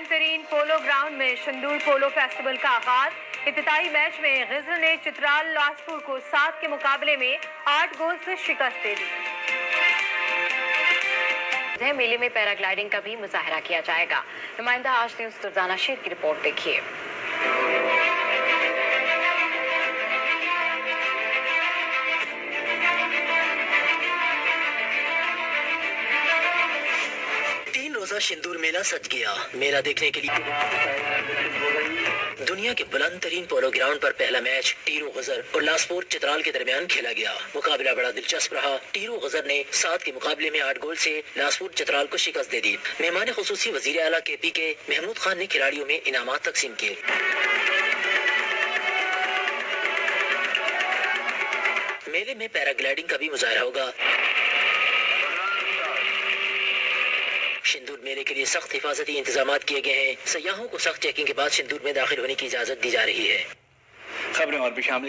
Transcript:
बुलंद तरीन polo ground में शंदूर पोलो फेस्टिवल का आगाज। इफ्तिताई मैच में गिजर ने चित्राल लासपुर को 7 के मुकाबले में 8 गोल से शिकस्त दे दी। मेले में पैराग्लाइडिंग का भी मुजाहरा किया जाएगा। नुमाइंदा आज न्यूज़ दुर्दाना शेर की रिपोर्ट देखिए। शिंदूर मेला सज गया। मेला देखने के लिए दुनिया के बुलंद तरीन पोलो ग्राउंड पर पहला मैच टीरो गजर और लासपुर चित्राल के दरमियान खेला गया। मुकाबला बड़ा दिलचस्प रहा। टीरो गजर ने 7 के मुकाबले में 8 गोल से लासपुर चित्राल को शिकस्त दे दी। मेहमान खुसूसी वजीर आला KP के महमूद खान ने खिलाड़ियों में इनामात तकसीम किए। मेले में पैराग्लाइडिंग का भी मुजाहरा होगा। शिंदूर मेले के लिए सख्त हिफाजती इंतजाम किए गए हैं। सयाहों को सख्त चेकिंग के बाद शिंदूर में दाखिल होने की इजाजत दी जा रही है। खबरें और भी शामिल